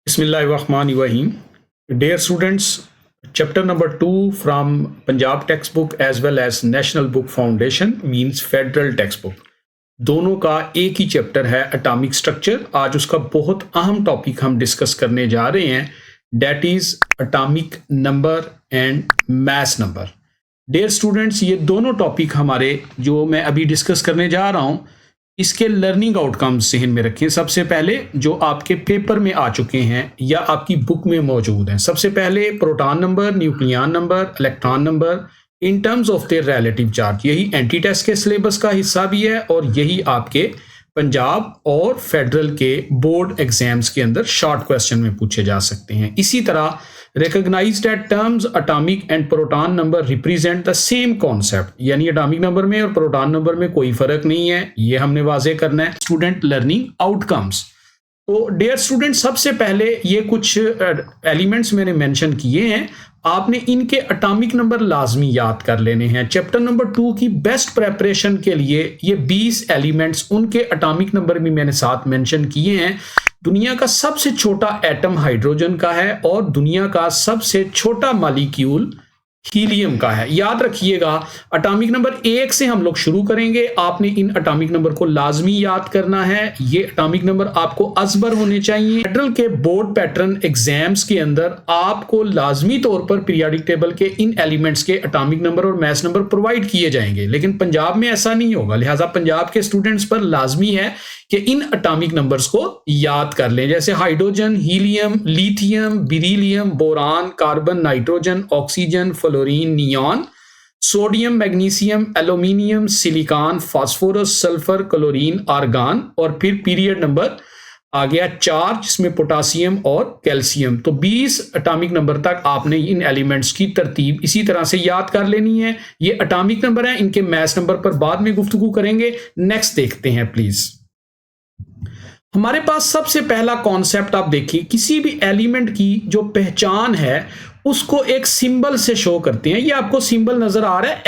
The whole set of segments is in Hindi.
Bismillahirrahmanirrahim. Dear students, chapter number 2 from Punjab textbook as well as National Book Foundation means Federal textbook. दोनों का एक ही चैप्टर है एटॉमिक स्ट्रक्चर। आज उसका बहुत अहम टॉपिक हम डिस्कस करने जा रहे हैं, that is atomic number and mass number. Dear students, ये दोनों टॉपिक हमारे जो मैं अभी डिस्कस करने जा रहा हूं, इसके लर्निंग आउटकम्स जहन में रखें। सबसे पहले जो आपके पेपर में आ चुके हैं या आपकी बुक में मौजूद हैं, सबसे पहले proton number, nucleon number, electron number in terms of their relative charge. यही एंटी टेस्ट के सिलेबस का हिस्सा भी है और यही आपके पंजाब और फेडरल के बोर्ड एग्जाम्स के अंदर शॉर्ट क्वेश्चन में पूछे जा सकते हैं। इसी तरह recognized that terms atomic and proton number represent the same concept, यानी एटॉमिक नंबर में और प्रोटॉन नंबर में कोई फर्क नहीं है, ये हमने वाजे करना है। स्टूडेंट लर्निंग आउटकम्स, तो डियर स्टूडेंट, सबसे पहले ये कुछ एलिमेंट्स मैंने मेंशन किए हैं, आपने इनके एटॉमिक नंबर लाजमी याद कर लेने हैं। चैप्टर नंबर 2 की बेस्ट प्रेपरेशन के लिए ये 20 एलिमेंट्स, उनके एटॉमिक नंबर भी मैंने साथ मेंशन किए हैं। दुनिया का सबसे छोटा एटम हाइड्रोजन का है और दुनिया का सबसे छोटा मॉलिक्यूल हीलियम का है। याद रखिएगा, एटॉमिक नंबर 1 से हम लोग शुरू करेंगे। आपने इन एटॉमिक नंबर को लाजमी याद करना है। ये एटॉमिक नंबर आपको अजबर होने चाहिए। फेडरल के बोर्ड पैटर्न एग्जाम्स के अंदर आपको लाजमी तौर पर पीरियोडिक टेबल के इन एलिमेंट्स के एटॉमिक नंबर और मास नंबर प्रोवाइड किए जाएंगे, लेकिन पंजाब में ऐसा नहीं होगा। लिहाजा पंजाब के स्टूडेंट्स पर लाजमी है कि इन एटॉमिक नंबर्स को याद कर लें, जैसे hydrogen, helium, lithium, beryllium, boron, carbon, nitrogen, oxygen, fluorine, neon, sodium, magnesium, aluminium, silicon, phosphorus, sulphur, chlorine, argon, और फिर पीरियड नंबर आ गया 4 जिसमें पोटासियम और कैल्शियम। तो 20 एटॉमिक नंबर तक आपने इन एलिमेंट्स की तरतीब इसी तरह से याद कर लेनी है। ये एटॉमिक नंबर है, इनके मास नंबर पर बाद में गुफ्तगू करेंगे। नेक्स्ट देखते हैं प्लीज। हमारे पास सबसे पहला कॉन्सेप्ट आप देखिए, किसी भी एलिमेंट की जो पहचान है उसको एक सिंबल से शो करते हैं। ये आपको सिंबल नजर आ रहा है,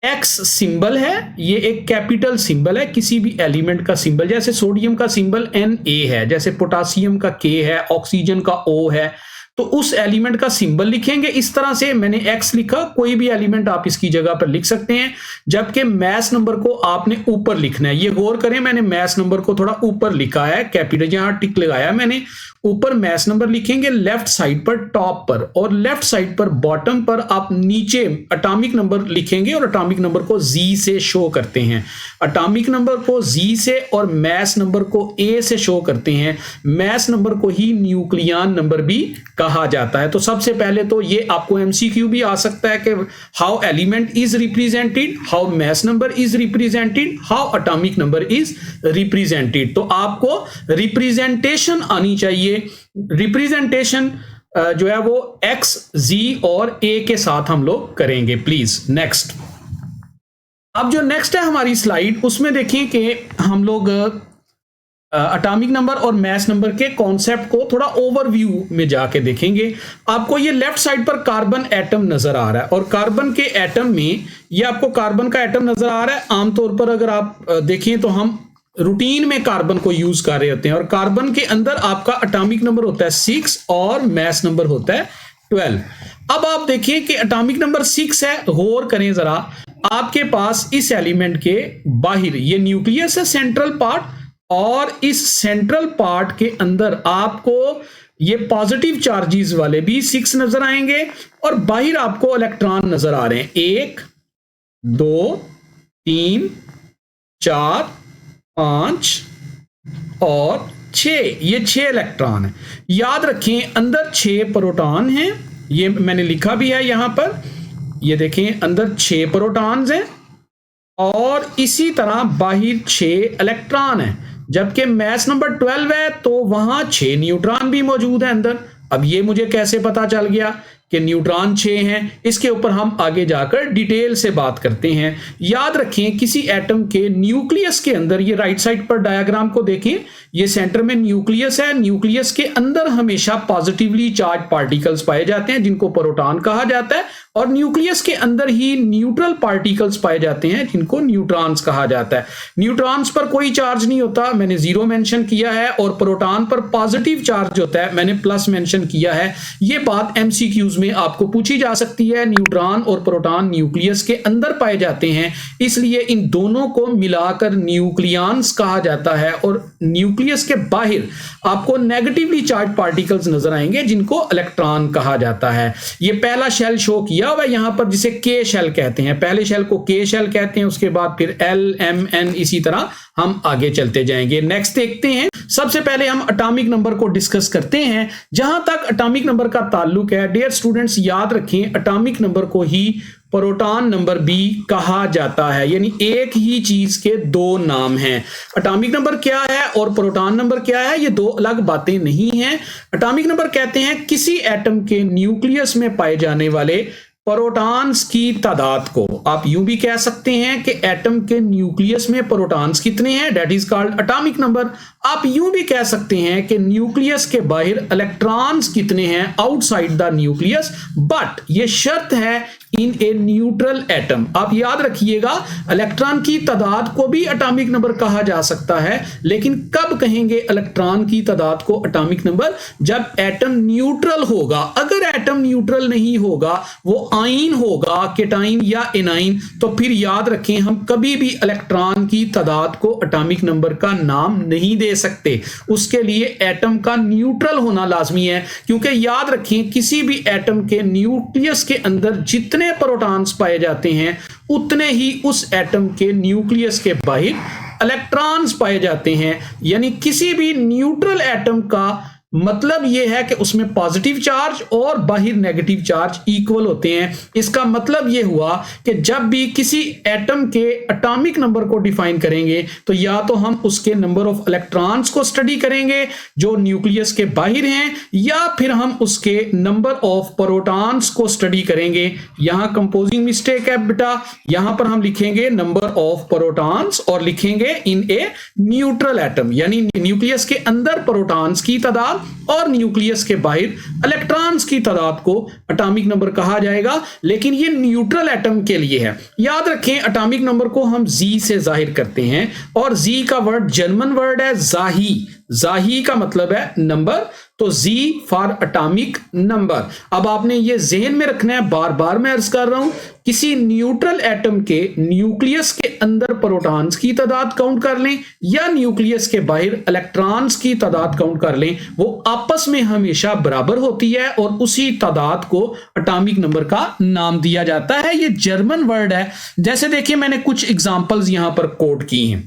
एक्स सिंबल है, ये एक कैपिटल सिंबल है किसी भी एलिमेंट का सिंबल। जैसे सोडियम का सिंबल Na है, जैसे पोटासियम का K है, ऑक्सीजन का O है, तो उस एलिमेंट का सिंबल लिखेंगे इस तरह से। मैंने X लिखा, कोई भी एलिमेंट आप इसकी जगह पर लिख सकते हैं, जबकि मास नंबर को आपने ऊपर लिखना है। ये गौर करें, मैंने मास नंबर को थोड़ा ऊपर लिखा है, कैपिटल यहां टिक लगाया मैंने। ऊपर मास नंबर लिखेंगे लेफ्ट साइड पर टॉप पर, और लेफ्ट साइड पर बॉटम पर आप नीचे एटॉमिक नंबर लिखेंगे और एटॉमिक नंबर को Z से शो करते हैं। एटॉमिक नंबर को Z से और मास नंबर को A से शो करते हैं। मास नंबर को ही न्यूक्लियन नंबर भी कहा जाता है। तो सबसे पहले तो ये आपको MCQ भी आ सकता है कि how element is represented, how mass number is represented, how atomic number is represented. तो आपको रिप्रेजेंटेशन आनी चाहिए। रिप्रेजेंटेशन जो है वो X, Z और A के साथ हम लोग करेंगे। Please next. अब जो नेक्स्ट है हमारी स्लाइड, उसमें देखिए कि हम लोग एटॉमिक नंबर और मास नंबर के कॉन्सेप्ट को थोड़ा ओवरव्यू में जाके देखेंगे। आपको ये लेफ्ट साइड पर कार्बन एटम नजर आ रहा है, और कार्बन के एटम में ये आपको कार्बन का एटम नजर आ रहा है। आमतौर पर अगर आप देखें तो हम रूटीन में कार्बन को यूज कर रहे होते हैं, और कार्बन के अंदर आपका एटॉमिक नंबर होता है 6 और मास नंबर होता है 12। अब आप देखिए कि एटॉमिक नंबर 6 है, गौर करें जरा, आपके पास इस एलिमेंट के बाहर ये न्यूक्लियस है, सेंट्रल पार्ट, और इस सेंट्रल पार्ट के अंदर आपको ये पॉजिटिव चार्जेस वाले भी 6 नजर आएंगे, और बाहर आपको इलेक्ट्रॉन नजर आ रहे हैं 1, 2, 3, 4, 5 और 6। ये 6 इलेक्ट्रॉन है। याद रखें अंदर 6 प्रोटॉन हैं, ये मैंने लिखा भी है यहां पर। ये देखें अंदर 6 प्रोटॉन्स हैं और इसी तरह बाहर 6 इलेक्ट्रॉन हैं, जबकि मास नंबर 12 है तो वहां 6 न्यूट्रॉन भी मौजूद है अंदर। अब ये मुझे कैसे पता चल गया कि न्यूट्रॉन 6 हैं, इसके ऊपर हम आगे जाकर डिटेल से बात करते हैं। याद रखें किसी एटम के न्यूक्लियस के अंदर, ये राइट साइड पर डायग्राम को देखें, ये सेंटर में न्यूक्लियस है, न्यूक्लियस के अंदर हमेशा पॉजिटिवली चार्ज पार्टिकल्स पाए जाते हैं जिनको प्रोटॉन कहा जाता है, और न्यूक्लियस के अंदर ही न्यूट्रल पार्टिकल्स पाए जाते हैं जिनको न्यूट्रॉन्स कहा जाता है। न्यूट्रॉन्स पर कोई चार्ज नहीं होता, मैंने जीरो मेंशन किया है, और प्रोटॉन पर पॉजिटिव चार्ज होता है, मैंने प्लस मेंशन किया है। ये बात एमसीक्यूज में आपको पूछी जा सकती है। न्यूट्रॉन और प्रोटॉन न्यूक्लियस के अंदर पाए जाते हैं, इसलिए इन दोनों को मिलाकर न्यूक्लियॉन्स कहा जाता है। और न्यूक्लियस के बाहर आपको नेगेटिवली चार्ज पार्टिकल्स नजर आएंगे जिनको इलेक्ट्रॉन कहा जाता है। ये पहला शेल शो किया हुआ है यहां पर, जिसे के शेल कहते हैं। पहले शेल को के शेल कहते हैं, उसके बाद फिर एल एम एन, इसी तरह हम आगे चलते जाएंगे। नेक्स्ट देखते हैं। सबसे पहले हम एटॉमिक नंबर को डिस्कस करते हैं। जहां तक एटॉमिक नंबर का ताल्लुक है, डियर स्टूडेंट्स याद रखें, एटॉमिक नंबर को ही प्रोटॉन नंबर भी कहा जाता है, यानी एक ही चीज के दो नाम हैं। एटॉमिक नंबर क्या है और प्रोटॉन नंबर क्या है, ये दो अलग बातें नहीं हैं। एटॉमिक नंबर कहते हैं किसी एटम के न्यूक्लियस में पाए जाने वाले प्रोटॉन्स की तादाद को। आप यूं भी कह सकते हैं कि एटम के न्यूक्लियस में प्रोटॉन्स कितने हैं, that is called atomic number. आप यूं भी कह सकते हैं कि न्यूक्लियस के बाहर इलेक्ट्रॉन्स कितने हैं, आउटसाइड द न्यूक्लियस, बट ये शर्त है इन ए न्यूट्रल एटम। आप याद रखिएगा, इलेक्ट्रॉन की तादाद को भी एटॉमिक नंबर कहा जा सकता है, लेकिन कब कहेंगे इलेक्ट्रॉन की तादाद को एटॉमिक नंबर, जब एटम न्यूट्रल होगा। अगर एटम न्यूट्रल नहीं होगा, वो आयन होगा, केटाइन या एनाइन, तो फिर याद रखें हम कभी भी इलेक्ट्रॉन की तादाद को एटॉमिक नंबर का नाम नहीं दे सकते। उसके लिए एटम का न्यूट्रल होना लाजमी है, क्योंकि याद रखें किसी भी एटम के न्यूक्लियस के अंदर जितने प्रोटॉन्स पाए जाते हैं उतने ही उस एटम के न्यूक्लियस के बाहर इलेक्ट्रॉन्स पाए जाते हैं। यानी किसी भी न्यूट्रल एटम का मतलब यह है कि उसमें पॉजिटिव चार्ज और बाहर नेगेटिव चार्ज इक्वल होते हैं। इसका मतलब यह हुआ कि जब भी किसी एटम के एटॉमिक नंबर को डिफाइन करेंगे तो या तो हम उसके नंबर ऑफ इलेक्ट्रॉन्स को स्टडी करेंगे जो न्यूक्लियस के बाहर हैं, या फिर हम उसके नंबर ऑफ प्रोटॉन्स को स्टडी करेंगे। यहां कंपोजिंग मिस्टेक है बेटा, यहां पर हम लिखेंगे नंबर ऑफ प्रोटॉन्स और लिखेंगे इन ए न्यूट्रल एटम, यानी न्यूक्लियस के अंदर प्रोटॉन्स की तादाद और न्यूक्लियस के बाहर इलेक्ट्रॉन्स की तादाद को एटॉमिक नंबर कहा जाएगा। लेकिन ये न्यूट्रल एटम के लिए है। याद रखें एटॉमिक नंबर को हम जी से जाहिर करते हैं, और जी का वर्ड जर्मन वर्ड है जाही। जाही का मतलब है नंबर, तो जी फॉर एटॉमिक नंबर। अब आपने ये ज़हन में रखना है, बार बार मैं अर्ज कर रहा हूं, किसी न्यूट्रल एटम के न्यूक्लियस के अंदर प्रोटॉन्स की तादाद काउंट कर लें या न्यूक्लियस के बाहर इलेक्ट्रॉन्स की तादाद काउंट कर लें, वो आपस में हमेशा बराबर होती है और उसी तादाद को एटॉमिक नंबर का नाम दिया जाता है। ये जर्मन वर्ड है। जैसे देखिए मैंने कुछ एग्जांपल्स यहां पर कोट की हैं।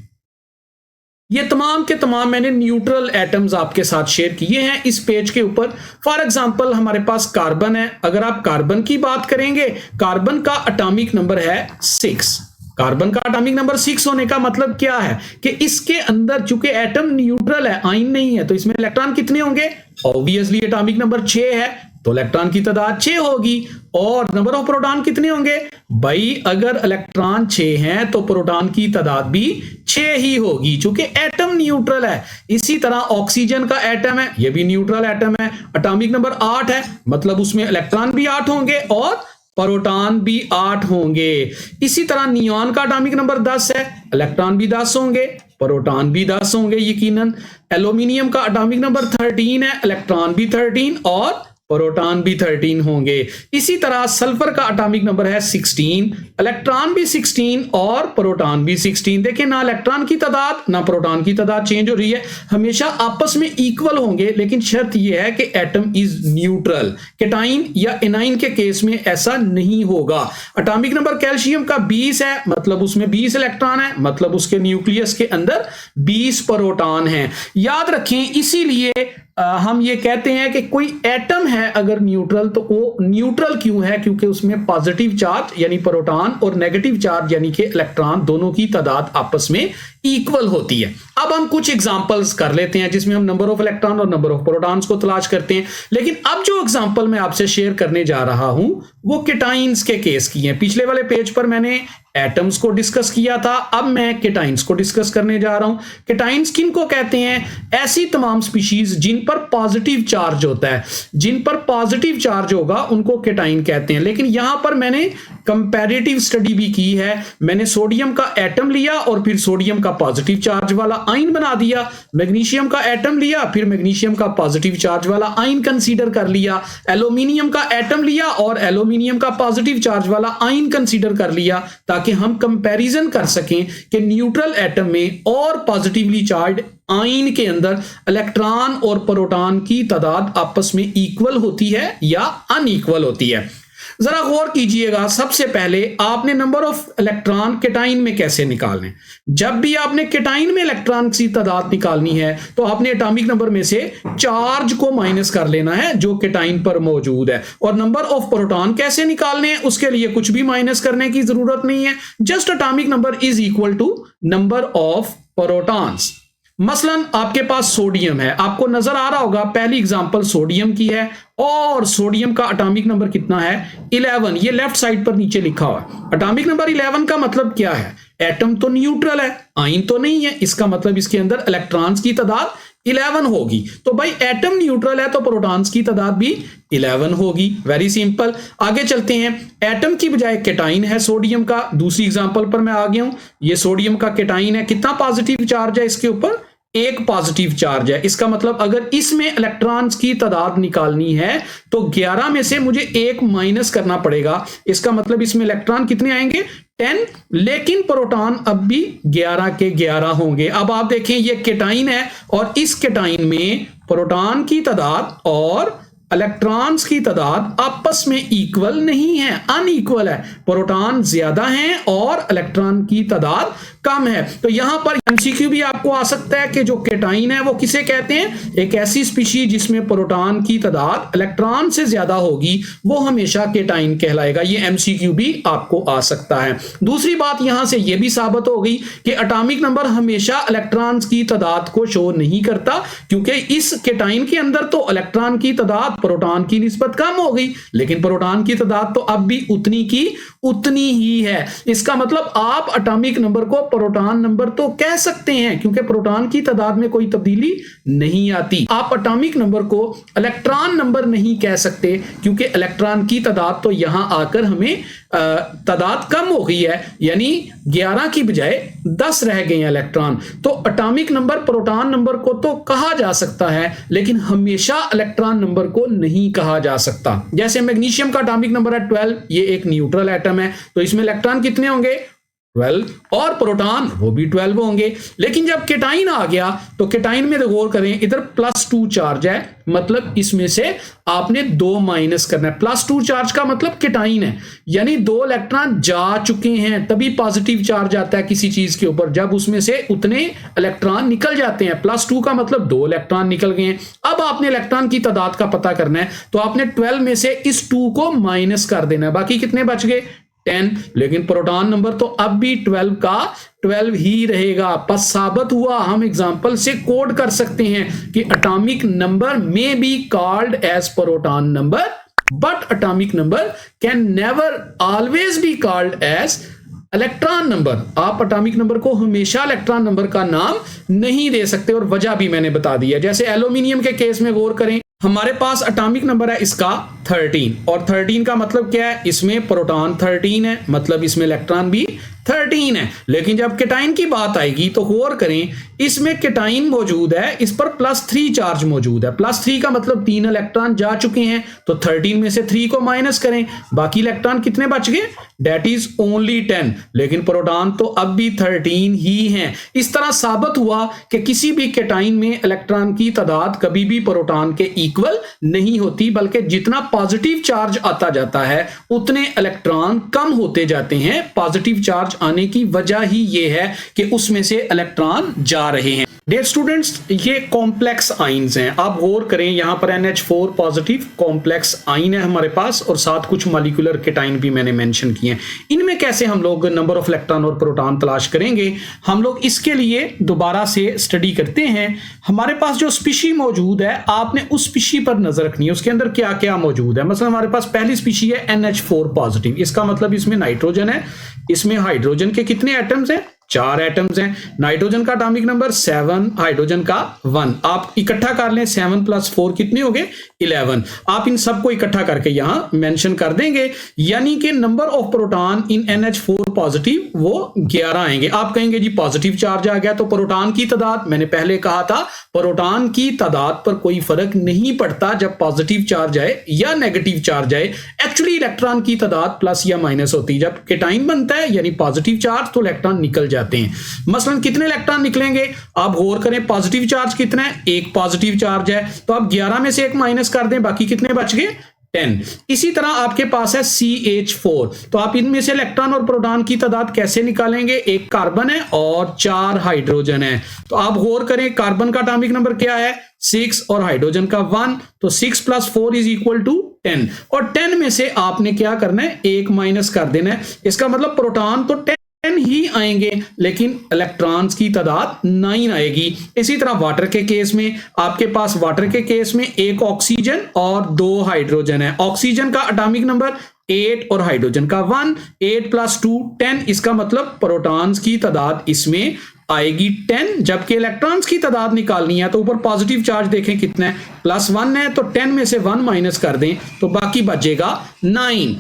ये तमाम के तमाम मैंने न्यूट्रल एटम्स आपके साथ शेयर किए हैं इस पेज के ऊपर। फॉर एग्जांपल हमारे पास कार्बन है। अगर आप कार्बन की बात करेंगे, कार्बन का एटॉमिक नंबर है 6। कार्बन का एटॉमिक नंबर 6 होने का मतलब क्या है कि इसके अंदर चूंकि एटम न्यूट्रल है, आयन नहीं है, तो इसमें इलेक्ट्रॉन कितने होंगे, ऑब्वियसली एटॉमिक नंबर 6 है तो इलेक्ट्रॉन की तादाद 6 होगी। और नंबर ऑफ प्रोटॉन कितने होंगे भाई, अगर इलेक्ट्रॉन 6 हैं तो प्रोटॉन की तादाद भी 6 ही होगी, चूंकि एटम न्यूट्रल है। इसी तरह ऑक्सीजन का एटम है, यह भी न्यूट्रल एटम है, एटॉमिक नंबर 8 है, मतलब उसमें इलेक्ट्रॉन भी 8 होंगे और प्रोटॉन भी 8 होंगे। इसी तरह नियॉन का एटॉमिक नंबर 10 है, इलेक्ट्रॉन भी 10 होंगे, प्रोटॉन भी 10 होंगे यकीनन। एल्यूमिनियम का एटॉमिक नंबर 13 है, इलेक्ट्रॉन भी 13 और प्रोटॉन भी 13 होंगे। इसी तरह सल्फर का एटॉमिक नंबर है 16, इलेक्ट्रॉन भी 16 और प्रोटॉन भी 16। देखिए ना इलेक्ट्रॉन की तादाद ना प्रोटॉन की तादाद चेंज हो रही है, हमेशा आपस में इक्वल होंगे, लेकिन शर्त यह है कि एटम इज न्यूट्रल। केटाइन या एनाइन के केस में ऐसा नहीं होगा। एटॉमिक नंबर कैल्शियम का 20 है, मतलब उसमें 20 इलेक्ट्रॉन है, मतलब उसके न्यूक्लियस के अंदर 20 प्रोटॉन हैं। याद रखें, इसीलिए हम ये कहते हैं कि कोई एटम है अगर न्यूट्रल, तो वो न्यूट्रल क्यों है, क्योंकि उसमें पॉजिटिव चार्ज यानी प्रोटॉन और नेगेटिव चार्ज यानी कि इलेक्ट्रॉन दोनों की तादाद आपस में इक्वल होती है। अब हम कुछ एग्जांपल्स कर लेते हैं जिसमें हम नंबर ऑफ इलेक्ट्रॉन और नंबर ऑफ प्रोटॉन्स को तलाश करते हैं। लेकिन अब जो एग्जांपल मैं आपसे शेयर करने जा रहा हूं वो केटाइंस के केस की हैं। पिछले वाले पेज पर मैंने एटम्स को डिस्कस किया था, अब मैं केटाइंस को डिस्कस करने जा रहा हूं। केटाइंस किन को कहते हैं? ऐसी तमाम स्पीशीज जिन पर पॉजिटिव चार्ज होता है, जिन पर पॉजिटिव चार्ज होगा उनको केटाइन कहते हैं। लेकिन यहां पर मैंने कंपैरेटिव स्टडी भी की है। मैंने सोडियम का एटम लिया और फिर सोडियम का पॉजिटिव चार्ज वाला आयन बना दिया, मैग्नीशियम का एटम लिया फिर मैग्नीशियम का पॉजिटिव चार्ज वाला आयन कंसीडर कर लिया, एल्यूमिनियम का एटम लिया और एल्यूमिनियम का पॉजिटिव चार्ज वाला आयन कंसीडर कर लिया, ताकि हम कंपैरिजन कर सकें कि न्यूट्रल एटम में और पॉजिटिवली चार्ज आयन के अंदर इलेक्ट्रॉन और प्रोटॉन की तादाद आपस में इक्वल होती है या अनइक्वल होती है। जरा गौर कीजिएगा, सबसे पहले आपने नंबर ऑफ इलेक्ट्रॉन केटाइन में कैसे निकालने। जब भी आपने केटाइन में इलेक्ट्रॉन की तादाद निकालनी है तो आपने एटॉमिक नंबर में से चार्ज को माइनस कर लेना है जो केटाइन पर मौजूद है। और नंबर ऑफ प्रोटॉन कैसे निकालने हैं, उसके लिए कुछ भी माइनस करने की जरूरत नहीं है, just atomic number is equal to number of protons. मसलन आपके पास सोडियम है, आपको नजर आ रहा होगा पहली एग्जांपल सोडियम की है और सोडियम का एटॉमिक नंबर कितना है? 11। ये लेफ्ट साइड पर नीचे लिखा हुआ है। एटॉमिक नंबर 11 का मतलब क्या है? एटम तो न्यूट्रल है, आयन तो नहीं है, इसका मतलब इसके अंदर इलेक्ट्रॉन्स की तादाद 11 होगी। तो भाई एटम न्यूट्रल है तो प्रोटॉन्स की तादाद भी 11 होगी। Very simple. आगे चलते हैं, एटम की बजाय केटाइन है सोडियम का। दूसरी एग्जांपल पर मैं आ गया हूं, ये सोडियम का केटाइन है। कितना पॉजिटिव चार्ज है इसके ऊपर? एक पॉजिटिव चार्ज है। इसका मतलब अगर इसमें इलेक्ट्रॉन्स की तादाद निकालनी है तो 11 में से मुझे एक माइनस करना पड़ेगा। इसका मतलब इसमें इलेक्ट्रॉन कितने आएंगे? 10। लेकिन प्रोटॉन अब भी 11 के 11 होंगे। अब आप देखें ये केटाइन है और इस केटाइन में प्रोटॉन की तादाद और इलेक्ट्रॉन्स की तादाद आपस में इक्वल नहीं है, अनइक्वल है। प्रोटॉन ज्यादा हैं और इलेक्ट्रॉन की तादाद कम है। तो यहां पर एमसीक्यू भी आपको आ सकता है कि जो केटाइन है वो किसे कहते हैं? एक ऐसी स्पीशीज जिसमें प्रोटॉन की तादाद इलेक्ट्रॉन से ज्यादा होगी, वो हमेशा केटाइन कहलाएगा। ये एमसीक्यू भी आपको आ सकता है। दूसरी बात यहां से यह भी साबित हो गई कि एटॉमिक नंबर हमेशा इलेक्ट्रॉन्स की तादाद को शो नहीं करता, क्योंकि इस केटाइन के अंदर तो इलेक्ट्रॉन की तादाद प्रोटॉन की निस्बत कम हो गई, लेकिन प्रोटॉन की तादाद तो अब भी उतनी की उतनी ही है। इसका मतलब आप एटॉमिक नंबर को प्रोटॉन नंबर तो कह सकते हैं, क्योंकि प्रोटॉन की तादाद में कोई तब्दीली नहीं आती। आप एटॉमिक नंबर को इलेक्ट्रॉन नंबर नहीं कह सकते, क्योंकि इलेक्ट्रॉन की तादाद तो यहां आकर हमें तादाद कम हो गई है, यानी 11 की बजाय 10 रह गए हैं इलेक्ट्रॉन। तो एटॉमिक नंबर प्रोटॉन नंबर को तो कहा जा सकता है, लेकिन हमेशा इलेक्ट्रॉन नंबर को नहीं कहा जा सकता। जैसे मैग्नीशियम का एटॉमिक नंबर है 12, ये एक न्यूट्रल एटम है, तो इसमें इलेक्ट्रॉन कितने होंगे? 12। और प्रोटॉन वो भी 12 होंगे। लेकिन जब केटाइन आ गया तो केटाइन में गौर करें, इधर +2 चार्ज है, मतलब इसमें से आपने 2 माइनस करना है। +2 चार्ज का मतलब केटाइन है, यानी 2 इलेक्ट्रॉन जा चुके हैं, तभी पॉजिटिव चार्ज आता है किसी चीज के ऊपर, जब उसमें से उतने इलेक्ट्रॉन निकल जाते हैं। +2 का मतलब 2 इलेक्ट्रॉन निकल गए हैं। अब आपने इलेक्ट्रॉन की तादाद का पता करना है, तो आपने 12 में से इस 2 को माइनस कर देना है, बाकी कितने बच गए? 10। लेकिन प्रोटॉन नंबर तो अब भी 12 का 12 ही रहेगा। बस साबित हुआ, हम एग्जांपल से कोड कर सकते हैं कि एटॉमिक नंबर में be called as proton number, but atomic number can never always be called as electron number. आप एटॉमिक नंबर को हमेशा इलेक्ट्रॉन नंबर का नाम नहीं दे सकते, और वजह भी मैंने बता दी है। जैसे एल्यूमिनियम के केस में गौर करें, हमारे पास एटॉमिक नंबर है इसका 13, और 13 का मतलब क्या है? इसमें प्रोटॉन 13 है, मतलब इसमें इलेक्ट्रॉन भी 13 है। लेकिन जब केटाइन की बात आएगी तो गौर करें, इसमें केटाइन मौजूद है, इस पर +3 चार्ज मौजूद है। +3 का मतलब 3 इलेक्ट्रॉन जा चुके हैं, तो 13 में से 3 को माइनस करें, बाकी इलेक्ट्रॉन कितने बच गए? That is only 10। लेकिन प्रोटॉन तो अब भी 13 ही हैं। इस तरह साबित हुआ कि किसी भी केटाइन में इलेक्ट्रॉन की तादाद कभी भी प्रोटॉन के इक्वल नहीं होती, बल्कि जितना पॉजिटिव चार्ज आता जाता है उतने इलेक्ट्रॉन कम होते जाते हैं। पॉजिटिव चार्ज आने की वजह ही यह है कि उसमें से इलेक्ट्रॉन जा रहे हैं। डियर स्टूडेंट्स, ये कॉम्प्लेक्स आइंस हैं। आप गौर करें, यहाँ पर NH4 पॉजिटिव कॉम्प्लेक्स आइन है हमारे पास, और साथ कुछ मॉलिक्यूलर केटाइन भी मैंने मेंशन किए हैं। इनमें कैसे हम लोग नंबर ऑफ इलेक्ट्रॉन और प्रोटॉन तलाश करेंगे, हम लोग इसके लिए दोबारा से स्टडी करते हैं। हमारे पास जो स्पीशी मौजूद है, आपने उस स्पीशी पर नजर रखनी है, उसके अंदर क्या क्या मौजूद है। मतलब हमारे पास पहली स्पीशी है NH4 पॉजिटिव, इसका मतलब इसमें नाइट्रोजन है, इसमें हाइड्रोजन के कितने एटम्स हैं, 4 एटम्स हैं। नाइट्रोजन का एटॉमिक नंबर 7, हाइड्रोजन का 1। आप इकट्ठा कर लें, 7 + 4 कितने हो गए, 11। आप इन सबको इकट्ठा करके यहां मेंशन कर देंगे, यानी कि number of proton in NH4 positive वो 11 आएंगे। आप कहेंगे जी पॉजिटिव चार्ज आ गया तो प्रोटॉन की तादाद, मैंने पहले कहा था प्रोटॉन की तादाद पर कोई फर्क नहीं पड़ता जब पॉजिटिव चार्ज आए या नेगेटिव चार्ज आए। एक्चुअली इलेक्ट्रॉन की तादाद प्लस या माइनस होती है। जब केटाइन बनता है यानी पॉजिटिव चार्ज, तो इलेक्ट्रॉन निकल जाते हैं। मसलन कितने इलेक्ट्रॉन निकलेंगे, आप गौर करें, पॉजिटिव चार्ज कितना है, 1 पॉजिटिव चार्ज है, तो आप 11 में से 1 माइनस कर दें, बाकी कितने बच गए, 10। इसी तरह आपके पास है CH4, तो आप इनमें से इलेक्ट्रॉन और प्रोटॉन की तादाद कैसे निकालेंगे, 1 कार्बन है और 4 हाइड्रोजन है। तो आप गौर करें, कार्बन का एटॉमिक नंबर क्या है, 6, और हाइड्रोजन का 1, तो 6 + 4 = 10। और 10 में से आपने क्या करना है, 1 माइनस कर देना है। इसका मतलब प्रोटॉन तो 10 ही आएंगे, लेकिन इलेक्ट्रॉन्स की तादाद 9 आएगी। इसी तरह वाटर के केस में, आपके पास वाटर के केस में 1 ऑक्सीजन और 2 हाइड्रोजन है। ऑक्सीजन का एटॉमिक नंबर 8 और हाइड्रोजन का 1, 8 + 2 10। इसका मतलब प्रोटॉन्स की तादाद इसमें आएगी 10, जबकि इलेक्ट्रॉन्स की तादाद निकालनी है तो ऊपर पॉजिटिव चार्ज देखें कितना है, +1 है, तो 10 में से 1 माइनस कर दें तो बाकी बचेगा 9।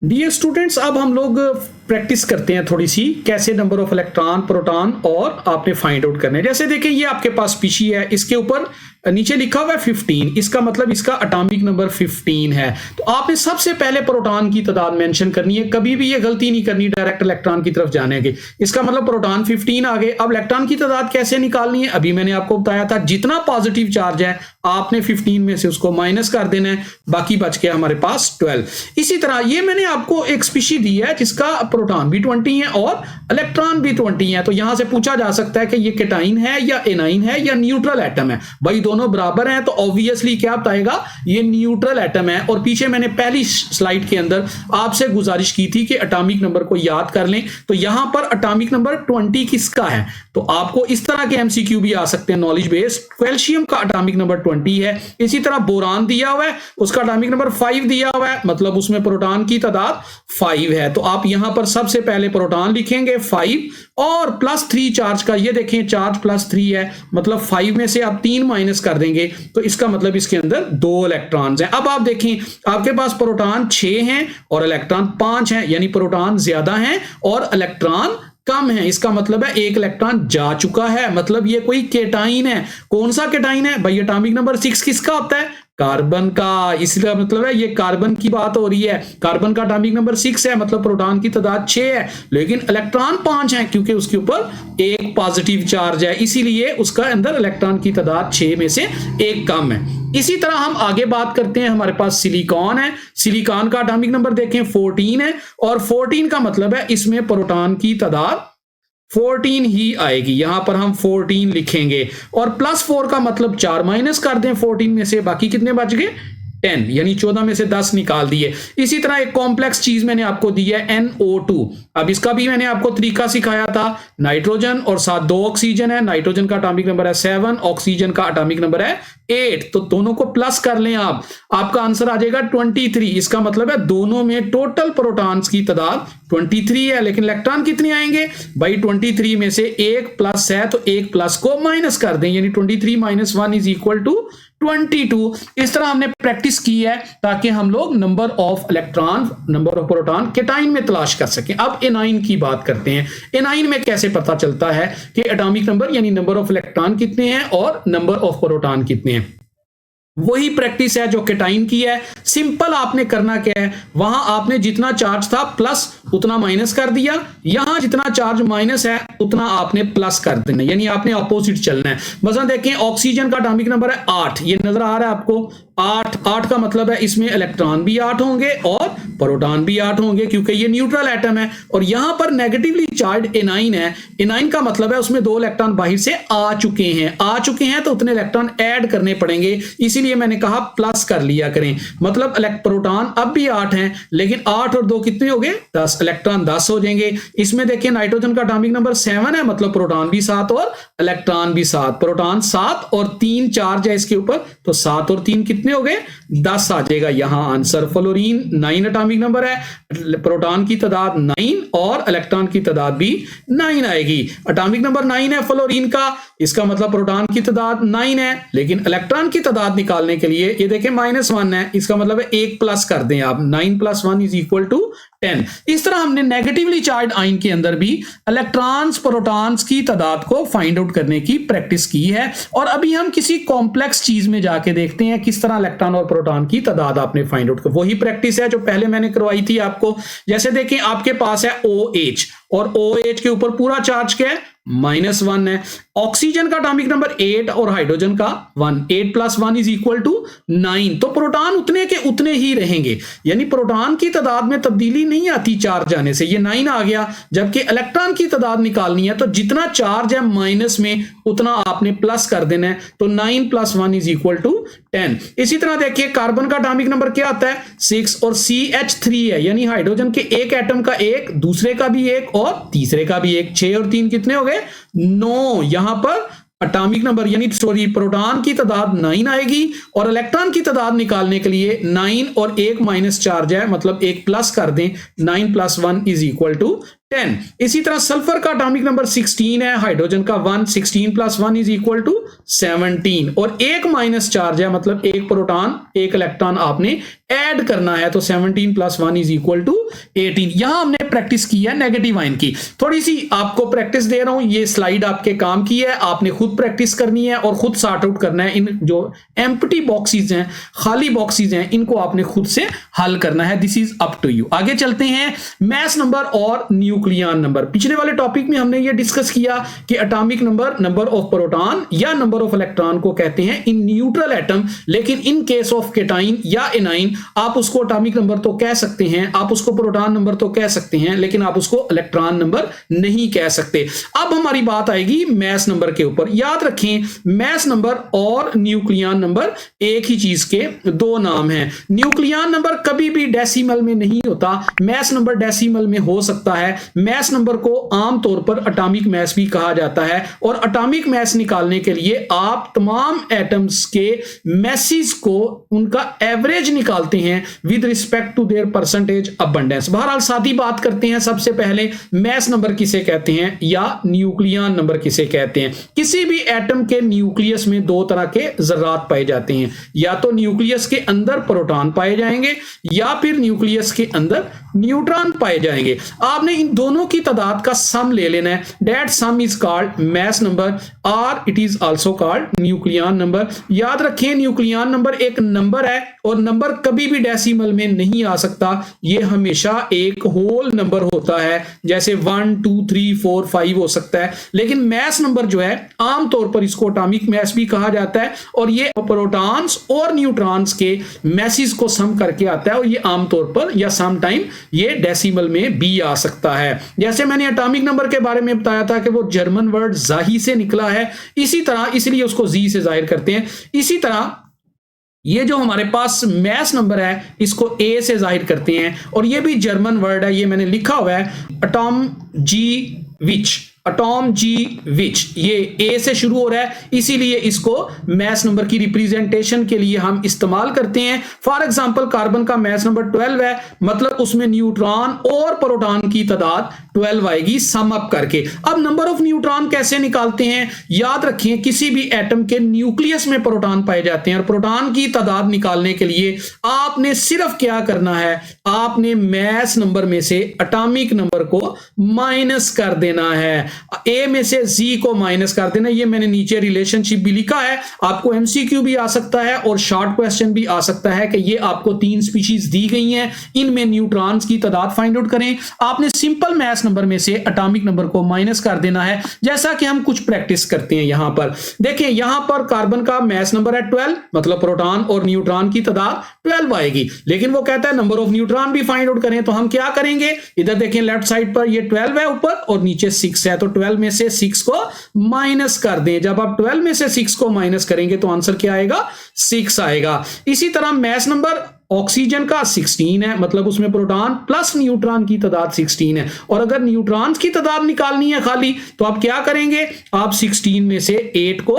डियर स्टूडेंट्स, अब हम लोग प्रैक्टिस करते हैं थोड़ी सी, कैसे नंबर ऑफ इलेक्ट्रॉन, प्रोटॉन और आपने फाइंड आउट करने। जैसे देखें, ये आपके पास स्पीशी है, इसके ऊपर नीचे लिखा हुआ है 15, इसका मतलब इसका एटॉमिक नंबर 15 है। तो आपने सबसे पहले प्रोटॉन की तादाद मेंशन करनी है, कभी भी ये गलती नहीं करनी डायरेक्ट इलेक्ट्रॉन की तरफ जाने की। इसका मतलब प्रोटॉन 15 आ गए। अब इलेक्ट्रॉन की तादाद कैसे निकालनी है, अभी मैंने आपको बताया था, जितना पॉजिटिव चार्ज है आपने 15 में से उसको माइनस कर देना है, बाकी बच गया हमारे पास 12। इसी तरह ये मैंने आपको एक स्पीशी दी है जिसका प्रोटॉन भी 20 है और इलेक्ट्रॉन भी 20 है। तो यहां से पूछा जा सकता है कि ये केटाइन है या एनाइन है या न्यूट्रल एटम है। भाई दोनों बराबर हैं तो ऑब्वियसली क्या बताएगा, ये न्यूट्रल एटम है। और पीछे मैंने पहली स्लाइड के अंदर आपसे गुजारिश की थी कि एटॉमिक नंबर को याद कर लें। तो यहां पर एटॉमिक नंबर 20 किसका है, तो आपको इस तरह के MCQ भी आ सकते हैं नॉलेज बेस्ड। कैल्शियम का एटॉमिक नंबर 20 है। इसी तरह बोरान दिया हुआ है, उसका एटॉमिक नंबर 5 दिया हुआ है, मतलब उसमें प्रोटॉन की तादाद 5 है। तो आप यहां पर सबसे पहले प्रोटॉन लिखेंगे 5 और +3 चार्ज का, ये देखें चार्ज +3 है, मतलब 5 में से आप 3 माइनस कर देंगे तो इसका मतलब इसके अंदर 2 इलेक्ट्रॉन्स हैं। अब आप देखें, आपके पास प्रोटॉन 6 हैं और इलेक्ट्रॉन 5 हैं, यानी प्रोटॉन ज्यादा हैं और इलेक्ट्रॉन कम है। इसका मतलब है 1 इलेक्ट्रॉन जा चुका है, मतलब ये कोई केटाइन है। कौन सा केटाइन है भाई, एटॉमिक नंबर 6 किसका होता है, कार्बन का। इसका मतलब है ये कार्बन की बात हो रही है। कार्बन का एटॉमिक नंबर 6 है, मतलब प्रोटॉन की तादाद 6 है, लेकिन इलेक्ट्रॉन 5 है, क्योंकि उसके ऊपर 1 पॉजिटिव चार्ज है, इसीलिए उसका अंदर इलेक्ट्रॉन की तादाद 6 में से 1 कम है। इसी तरह हम आगे बात करते हैं, हमारे पास सिलिकॉन है। सिलिकॉन का एटॉमिक नंबर देखें 14 है, और 14 का मतलब है इसमें प्रोटॉन की तादाद 14 ही आएगी। यहां पर हम 14 लिखेंगे और +4 का मतलब 4 माइनस कर दें 14 में से, बाकी कितने बच गए, 10, यानी 14 में से 10 निकाल दिए। इसी तरह एक कॉम्प्लेक्स चीज मैंने आपको दी है NO2। अब इसका भी मैंने आपको तरीका सिखाया था, नाइट्रोजन और साथ 2 ऑक्सीजन है। नाइट्रोजन का एटॉमिक नंबर है 7, ऑक्सीजन का एटॉमिक नंबर है 8, तो दोनों को प्लस कर लें आप, आपका आंसर आ जाएगा 23। इसका मतलब है दोनों में टोटल प्रोटॉन्स की तादाद 23 है, लेकिन इलेक्ट्रॉन कितने आएंगे भाई, 23 में से 1 प्लस है तो 1 प्लस को माइनस कर दें, यानी 23 - 1 = 22। इस तरह हमने प्रैक्टिस की है ताकि हम लोग number of electron, number of proton cation में तलाश कर सकें। अब एनाइन की बात करते हैं। एनाइन में कैसे पता चलता है कि एटॉमिक नंबर यानी नंबर ऑफ इलेक्ट्रॉन कितने हैं और नंबर ऑफ प्रोटॉन कितने हैं। वही प्रैक्टिस है जो केटाइन की है। सिंपल आपने करना क्या है, वहां आपने जितना चार्ज था प्लस उतना माइनस कर दिया, यहां जितना चार्ज माइनस है उतना आपने प्लस कर देना, यानी आपने ऑपोजिट चलना है। मसलन देखें, ऑक्सीजन का एटॉमिक नंबर है 8, ये नजर आ रहा है आपको, 8 8 का मतलब है इसमें इलेक्ट्रॉन भी 8 होंगे और प्रोटॉन भी 8 होंगे, क्योंकि ये न्यूट्रल एटम है। और यहां पर नेगेटिवली चार्ज एनाइन है। एनाइन का मतलब है उसमें 2 इलेक्ट्रॉन बाहर से आ चुके हैं तो उतने इलेक्ट्रॉन ऐड करने पड़ेंगे, इसीलिए मैंने कहा प्लस कर लिया करें। मतलब प्रोटॉन अब भी 8 हैं, लेकिन 8 और 2 कितने हो गए? 10। इलेक्ट्रॉन 10 हो जाएंगे। इसमें देखिए नाइट्रोजन का एटॉमिक नंबर 7 है, मतलब प्रोटॉन भी 7 और इलेक्ट्रॉन भी 7। प्रोटॉन 7 और 3 चार्ज है इसके ऊपर, तो 7 और 3 कितने हो गए? 10 आ जाएगा यहां आंसर। फ्लोरीन 9 एटॉमिक नंबर है, प्रोटॉन की तादाद 9 और इलेक्ट्रॉन की तादाद भी 9 आएगी। एटॉमिक नंबर 9 है फ्लोरीन का, इसका मतलब प्रोटॉन की तादाद 9 है, लेकिन इलेक्ट्रॉन की तादाद निकालने के लिए ये देखें -1 है, इसका मतलब है 1 प्लस कर दें आप। 9 + 1 = 10। इस तरह हमने नेगेटिवली चार्ज आयन के अंदर भी इलेक्ट्रॉन्स प्रोटॉन्स की तादाद को फाइंड आउट करने की प्रैक्टिस की है। और अभी हम किसी कॉम्प्लेक्स चीज में जाके देखते हैं किस तरह इलेक्ट्रॉन और प्रोटॉन की तादाद आपने फाइंड आउट कर। वही प्रैक्टिस है जो पहले मैंने करवाई थी आपको। जैसे देखें आपके पास है OH, और OH के ऊपर पूरा चार्ज क्या है? -1 है। ऑक्सीजन का एटॉमिक नंबर 8 और हाइड्रोजन का 1। 8 + 1 = 9। तो प्रोटॉन उतने के उतने ही रहेंगे, यानी प्रोटॉन की तादाद में तब्दीली नहीं आती चार्ज आने से। ये 9 आ गया, जबकि इलेक्ट्रॉन की तादाद निकालनी है तो जितना चार्ज है माइनस में उतना आपने प्लस कर देना है। तो 9 + 1 = 10। इसी तरह देखिए कार्बन का एटॉमिक नंबर क्या आता है? 6 और CH3 है, यानी हाइड्रोजन के एक एटम का 1, दूसरे का भी 1 और तीसरे का भी 1। 6 और 3 कितने हो गए? 9। यहां पर एटॉमिक नंबर यानी प्रोटॉन की तादाद 9 आएगी, और इलेक्ट्रॉन की तादाद निकालने के लिए 9 और 1 माइनस चार्ज है, मतलब 1 प्लस कर दें। 9 + 1 = 10। इसी तरह सल्फर का एटॉमिक नंबर 16 है, हाइड्रोजन का 1। 16 + 1 = 17, और 1 माइनस चार्ज है, मतलब 1 प्रोटॉन 1 इलेक्ट्रॉन आपने ऐड करना है। तो 17 + 1 = 18। यहां हमने प्रैक्टिस की है नेगेटिव आयन की। थोड़ी सी आपको प्रैक्टिस दे रहा हूं, ये स्लाइड आपके काम की है, आपने खुद प्रैक्टिस करनी है और खुद सॉर्ट आउट करना है। इन जो एम्प्टी बॉक्सेस हैं, खाली बॉक्सेस हैं, इनको आपने खुद से हल करना है। This is up to you. आगे चलते हैं, मैस नंबर और न्यूक्लियन नंबर। पिछले वाले टॉपिक में हमने ये डिस्कस किया कि atomic number, number of proton या नंबर ऑफ इलेक्ट्रॉन को कहते हैं इन न्यूट्रल एटम, लेकिन इन केस ऑफ केटाइन या एनाइन आप उसको एटॉमिक नंबर तो कह सकते हैं, आप उसको प्रोटॉन नंबर तो कह सकते हैं, लेकिन आप उसको इलेक्ट्रॉन नंबर नहीं कह सकते। अब हमारी बात आएगी मैस नंबर के ऊपर। याद रखें, मैस नंबर और न्यूक्लियन नंबर एक ही चीज के 2 नाम हैं। न्यूक्लियन नंबर कभी भी डेसिमल में नहीं होता, मैस नंबर डेसिमल में हो सकता है। मैस नंबर को आमतौर पर एटॉमिक मैस भी कहा जाता है, और एटॉमिक मैस निकालने के लिए आप तमाम एटम्स के मैसेज को उनका एवरेज निकालते हैं with respect to their percentage abundance. बहरहाल सादी बात करते हैं, सबसे पहले मैस नंबर किसे कहते हैं या न्यूक्लियन नंबर किसे कहते हैं। किसी भी एटम के न्यूक्लियस में 2 तरह के जर्रात पाए जाते हैं, या तो न्यूक्लियस के अंदर प्रोटॉन पाए जाएंगे या फिर न्यूक्लियस के अंदर न्यूट्रॉन पाए जाएंगे। आपने इन दोनों की तादाद का सम ले लेना है। That sum is called mass number, और it is also called nucleon number. याद रखें, न्यूक्लियन नंबर एक नंबर है, और नंबर कभी भी डेसिमल में नहीं आ सकता। ये हमेशा एक होल नंबर होता है, जैसे 1 2 3 4 5 हो सकता है। लेकिन मैस नंबर जो है, आमतौर पर इसको एटॉमिक मैस भी कहा जाता है, और ये प्रोटॉन्स और न्यूट्रॉन्स के मैसेज को सम करके आता है, और ये आमतौर पर या सम टाइम ये डेसिमल में भी आ सकता है। जैसे मैंने एटॉमिक नंबर के बारे में बताया था कि वो जर्मन वर्ड जाही से निकला है, इसी तरह इसलिए उसको जी से जाहिर करते हैं। इसी तरह ये जो हमारे पास मैस नंबर है, इसको ए से जाहिर करते हैं, और ये भी जर्मन वर्ड है, ये मैंने लिखा हुआ है अटॉम जी विच। अटॉम जी विच, ये ए से शुरू हो रहा है, इसीलिए इसको मैस नंबर की रिप्रेजेंटेशन के लिए हम इस्तेमाल करते हैं। फॉर एग्जांपल कार्बन का मैस नंबर 12 है, मतलब उसमें न्यूट्रॉन और प्रोटॉन की तादाद 12 आएगी सम अप करके। अब नंबर ऑफ न्यूट्रॉन कैसे निकालते हैं? याद रखिए, किसी भी एटम के न्यूक्लियस में प्रोटॉन पाए जाते हैं, और प्रोटॉन की तादाद निकालने के लिए आपने सिर्फ क्या करना है, आपने मैस नंबर में से एटॉमिक नंबर को माइनस कर देना है। ए में से जी को माइनस कर देना। ये मैंने नीचे रिलेशनशिप भी लिखा है, आपको एमसीक्यू भी आ सकता है और शॉर्ट क्वेश्चन भी आ सकता है कि ये आपको 3 स्पीशीज दी गई हैं, इनमें न्यूट्रॉन्स की तादाद फाइंड आउट करें। आपने सिंपल मैस नंबर में से एटॉमिक नंबर को माइनस कर देना है, जैसा कि हम कुछ प्रैक्टिस करते हैं। यहां पर देखिए, यहां पर कार्बन का मास नंबर है 12, मतलब प्रोटॉन और न्यूट्रॉन की तादाद 12 आएगी, लेकिन वो कहता है नंबर ऑफ न्यूट्रॉन भी फाइंड आउट करें। तो हम क्या करेंगे, इधर देखें लेफ्ट साइड पर ये 12 है ऊपर और नीचे 6 है, तो 12 में से 6 को माइनस कर दें। जब आप 12 में से 6 को माइनस करेंगे तो आंसर क्या आएगा, 6 आएगा। इसी तरह मास नंबर ऑक्सीजन का 16 है, मतलब उसमें प्रोटॉन प्लस न्यूट्रॉन की तादाद 16 है, और अगर न्यूट्रॉन्स की तादाद निकालनी है खाली तो आप क्या करेंगे, आप 16 में से 8 को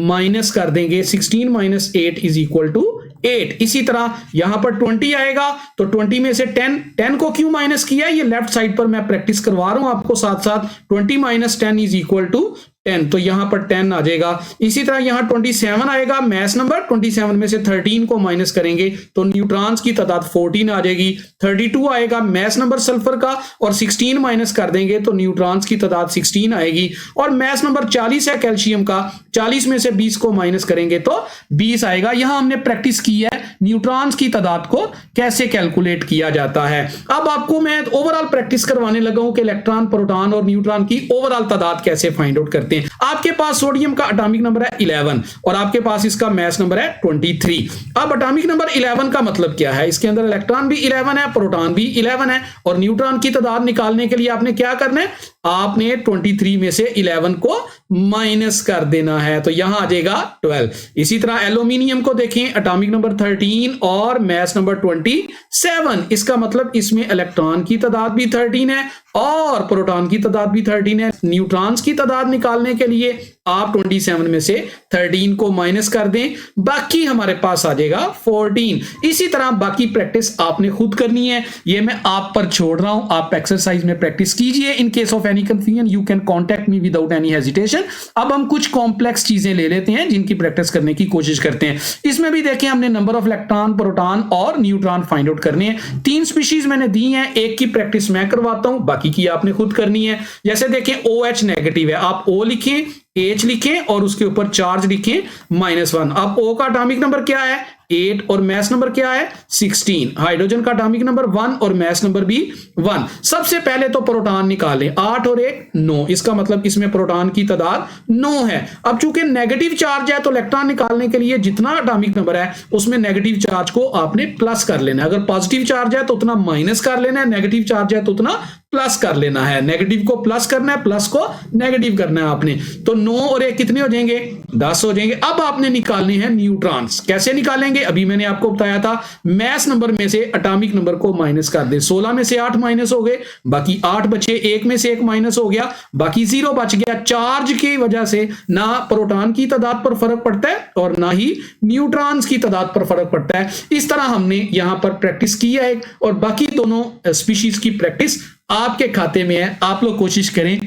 माइनस कर देंगे। 16 माइनस 8 इज इक्वल टू 8। इसी तरह यहां पर 20 आएगा, तो 20 में से 10 को क्यों माइनस किया, ये लेफ्ट साइड पर मैं प्रैक्टिस करवा रहा हूं आपको साथ साथ। 20 माइनस 10 इज इक्वल टू 10, तो यहां पर 10 आ जाएगा। इसी तरह यहां 27 आएगा, मास नंबर 27 में से 13 को माइनस करेंगे तो न्यूट्रॉन्स की तादाद 14 आ जाएगी। 32 आएगा, मास नंबर सल्फर का, और 16 माइनस कर देंगे तो न्यूट्रॉन्स की तादाद 16 आएगी। और मास नंबर 40 है कैल्शियम का, 40 में से 20 को माइनस करेंगे तो 20 आएगा। यहां हमने प्रैक्टिस की है न्यूट्रॉन्स की तादाद को कैसे कैलकुलेट किया जाता है। अब आपको मैं ओवरऑल प्रैक्टिस करवाने लगा हूं कि इलेक्ट्रॉन, प्रोटॉन और न्यूट्रॉन की ओवरऑल तादाद कैसे फाइंड आउट करते हैं। आपके पास सोडियम का एटॉमिक नंबर है 11 और आपके पास इसका मास नंबर है 23। अब एटॉमिक नंबर 11 का मतलब क्या है, इसके अंदर इलेक्ट्रॉन भी 11 है, प्रोटॉन भी 11 है, और न्यूट्रॉन की तादाद निकालने के लिए आपने क्या करना है, आपने 23 में से 11 को माइनस कर देना है, तो यहां आ जाएगा 12। इसी तरह एल्यूमिनियम को देखें, एटॉमिक नंबर 13 और मास नंबर 27, इसका मतलब इसमें इलेक्ट्रॉन की तादाद भी 13 है और प्रोटॉन की तादाद भी 13 है। न्यूट्रॉन्स की तादाद निकालने के लिए आप 27 में से 13 को माइनस कर दें, बाकी हमारे पास आ जाएगा 14। इसी तरह बाकी प्रैक्टिस आपने खुद करनी है, ये मैं आप पर छोड़ रहा हूं, आप एक्सरसाइज में प्रैक्टिस कीजिए। इन case of any confusion you can contact me without any hesitation. अब हम कुछ कॉम्प्लेक्स चीजें ले लेते हैं जिनकी प्रैक्टिस करने की कोशिश करते हैं। इसमें भी देखें, हमने नंबर ऑफ इलेक्ट्रॉन, प्रोटॉन और न्यूट्रॉन फाइंड आउट करने हैं। 3 स्पीशीज मैंने दी हैं, एक की प्रैक्टिस मैं करवाता हूं, बाकी की आपने खुद करनी है। जैसे देखें OH नेगेटिव है, आप O लिखें, H लिखें और उसके ऊपर चार्ज लिखें -1। अब O का एटॉमिक नंबर क्या है, 8, और मास नंबर क्या है, 16। हाइड्रोजन का एटॉमिक नंबर 1 और मास नंबर भी 1। सबसे पहले तो प्रोटॉन निकालें, 8 और 1 9, इसका मतलब इसमें प्रोटॉन की तादाद 9 है। अब चूंकि नेगेटिव चार्ज है तो इलेक्ट्रॉन निकालने के लिए जितना एटॉमिक नंबर है उसमें नेगेटिव चार्ज को आपने प्लस कर लेना है। अगर पॉजिटिव चार्ज है तो उतना माइनस कर लेना है, नेगेटिव चार्ज है तो उतना प्लस कर लेना है। नेगेटिव को प्लस करना है, प्लस को नेगेटिव करना है आपने। तो 9 और 1 कितने हो जाएंगे, 10 हो जाएंगे। अब आपने निकालने हैं न्यूट्रॉन्स। कैसे निकालेंगे, अभी मैंने आपको बताया था, मास नंबर में से एटॉमिक नंबर को माइनस कर दें। 16 में से 8 माइनस हो गए, बाकी 8 बचे, 1 में से 1 माइनस हो गया, बाकी 0 बच गया। चार्ज की वजह से ना प्रोटॉन की तादाद पर फर्क पड़ता है और ना ही न्यूट्रॉन्स की तादाद पर फर्क पड़ता है। इस तरह हमने यहां पर प्रैक्टिस की है, और बाकी दोनों स्पीशीज की प्रैक्टिस आपके खाते में है, आप लोग कोशिश करें।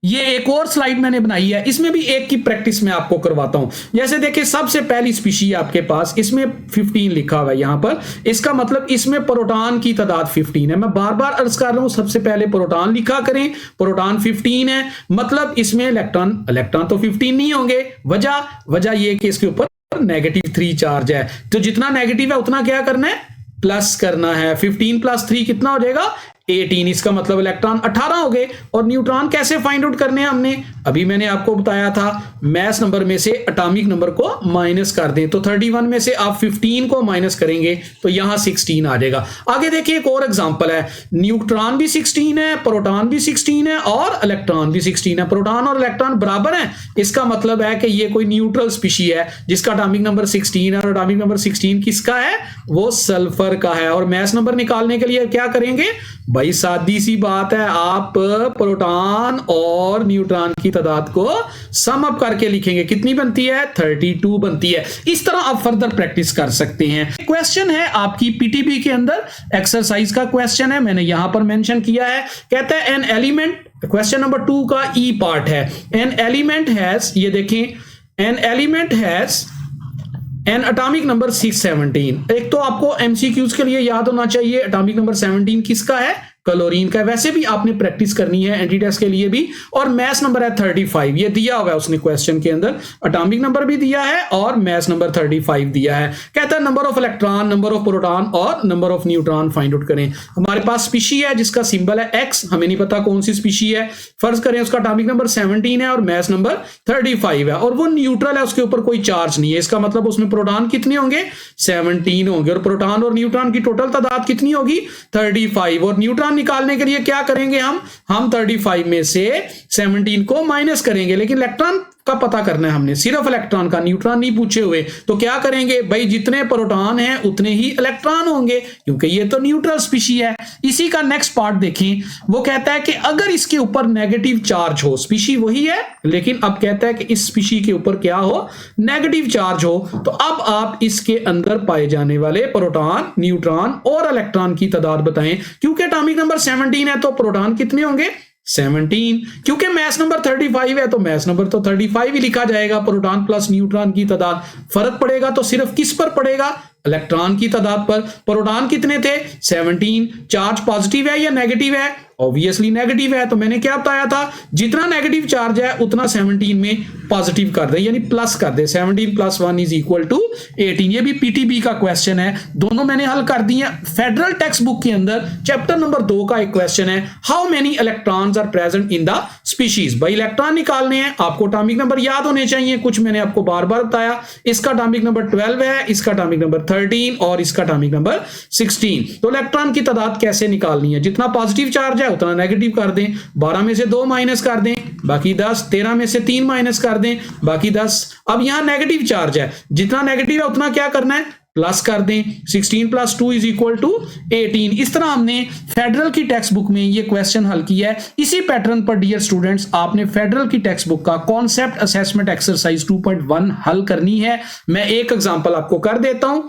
ये एक और स्लाइड मैंने बनाई है, इसमें भी एक की प्रैक्टिस मैं आपको करवाता हूं। जैसे देखिए, सबसे पहली स्पीशी आपके पास, इसमें 15 लिखा हुआ है यहां पर, इसका मतलब इसमें प्रोटॉन की तादाद 15 है। मैं बार बार अर्ज कर रहा हूं, सबसे पहले प्रोटॉन लिखा करें, प्रोटॉन 15 है, मतलब इसमें इलेक्ट्रॉन तो 15 नहीं होंगे। वजह ये कि इसके ऊपर -3 चार्ज है, तो जितना नेगेटिव है उतना क्या करना है, प्लस करना है। 15 + 3 कितना हो जाएगा, 18। इसका मतलब इलेक्ट्रॉन 18 हो गए। और न्यूट्रॉन कैसे फाइंड आउट करने हैं, हमने अभी मैंने आपको बताया था, मास नंबर में से एटॉमिक नंबर को माइनस कर दें। तो 31 में से आप 15 को माइनस करेंगे तो यहां 16 आ जाएगा। आगे देखिए, एक और एग्जांपल है, न्यूट्रॉन भी 16 है, प्रोटॉन भी 16 है और इलेक्ट्रॉन भी 16 है। प्रोटॉन और इलेक्ट्रॉन बराबर हैं, इसका मतलब है कि ये कोई न्यूट्रल स्पीशी है जिसका एटॉमिक नंबर 16 है, और एटॉमिक नंबर 16 किसका है, वो सल्फर का है। और मास नंबर निकालने के लिए क्या करेंगे भाई, सादी सी बात है, आप प्रोटॉन और न्यूट्रॉन की तादाद को सम अप करके लिखेंगे, कितनी बनती है, 32 बनती है। इस तरह आप फर्दर प्रैक्टिस कर सकते हैं। क्वेश्चन है आपकी पीटीबी के अंदर, एक्सरसाइज का क्वेश्चन है, मैंने यहां पर मेंशन किया है। कहता है एन एलिमेंट, क्वेश्चन नंबर 2 का ई पार्ट है, एन एलिमेंट हैज, ये देखें, an element has an atomic number 617। एक तो आपको एमसीक्यूज के लिए याद होना चाहिए, एटॉमिक नंबर 17 किसका है, क्लोरीन का। वैसे भी आपने प्रैक्टिस करनी है एंटी टेस्ट के लिए भी। और मैस नंबर है 35, ये दिया हुआ है उसने क्वेश्चन के अंदर, एटॉमिक नंबर भी दिया है और मैस नंबर 35 दिया है। कहता है number of electron, number of proton और number of neutron find out करें। हमारे पास स्पीशी है जिसका सिंबल है एक्स, हमें नहीं पता कौन सी स्पीशी है। फर्ज करें उसका एटॉमिक नंबर 17 है और मैस नंबर 35 है और वो न्यूट्रल है, उसके ऊपर कोई चार्ज नहीं है। इसका मतलब उसमें प्रोटॉन कितने होंगे? 17 होंगे। और प्रोटॉन और न्यूट्रॉन की टोटल तादाद कितनी होगी? 35। और न्यूट्रॉन निकालने के लिए क्या करेंगे हम 35 में से 17 को माइनस करेंगे। लेकिन इलेक्ट्रॉन का पता करना है हमने, सिर्फ इलेक्ट्रॉन का, न्यूट्रॉन नहीं पूछे हुए। तो क्या करेंगे भाई, जितने प्रोटॉन हैं उतने ही इलेक्ट्रॉन होंगे, क्योंकि ये तो न्यूट्रल स्पीशी है। इसी का नेक्स्ट पार्ट देखें, वो कहता है कि अगर इसके ऊपर नेगेटिव चार्ज हो, स्पीशी वही है लेकिन अब कहता है कि इस स्पीशी के ऊपर क्या हो? नेगेटिव चार्ज हो। तो अब आप इसके अंदर पाए जाने वाले प्रोटॉन, न्यूट्रॉन और इलेक्ट्रॉन की तादाद बताएं। क्योंकि एटॉमिक नंबर 17 है तो प्रोटॉन कितने होंगे? 17। क्योंकि मैस नंबर 35 है तो मैस नंबर तो 35 ही लिखा जाएगा। प्रोटॉन प्लस न्यूट्रॉन की तादाद, फर्क पड़ेगा तो सिर्फ किस पर पड़ेगा? इलेक्ट्रॉन की तादाद पर। प्रोटॉन कितने थे? 17। चार्ज पॉजिटिव है या नेगेटिव है? ऑब्वियसली नेगेटिव है। तो मैंने क्या बताया था, जितना नेगेटिव चार्ज है उतना 17 में पॉजिटिव कर दे, यानी प्लस कर दे। 17 + 1 = 18। ये भी पीटीबी का क्वेश्चन है, दोनों मैंने हल कर दिए। फेडरल टेक्स्ट बुक के अंदर चैप्टर नंबर 2 का एक क्वेश्चन है, how many electrons are present in the species. भाई इलेक्ट्रॉन निकालने हैं, आपको एटॉमिक नंबर याद होने चाहिए, कुछ मैंने आपको बार बार बताया। इसका एटॉमिक नंबर 12 है, इसका एटॉमिक नंबर 13 और इसका एटॉमिक नंबर 16। तो इलेक्ट्रॉन की तादाद कैसे निकालनी है? जितना पॉजिटिव चार्ज है उतना नेगेटिव कर दें, 12 में से 2 माइनस कर दें, बाकी 10, 13 में से 3 माइनस कर दें, बाकी 10। अब यहां नेगेटिव चार्ज है, जितना नेगेटिव है उतना क्या करना है? प्लस कर दें। 16 + 2 = 18। इस तरह हमने फेडरल की टेक्स्ट बुक में ये क्वेश्चन हल किया है। इसी पैटर्न पर डियर स्टूडेंट्स आपने फेडरल की टेक्स्ट बुक का कॉन्सेप्ट असेसमेंट एक्सरसाइज 2.1 हल करनी है। मैं एक एग्जांपल आपको कर देता हूं,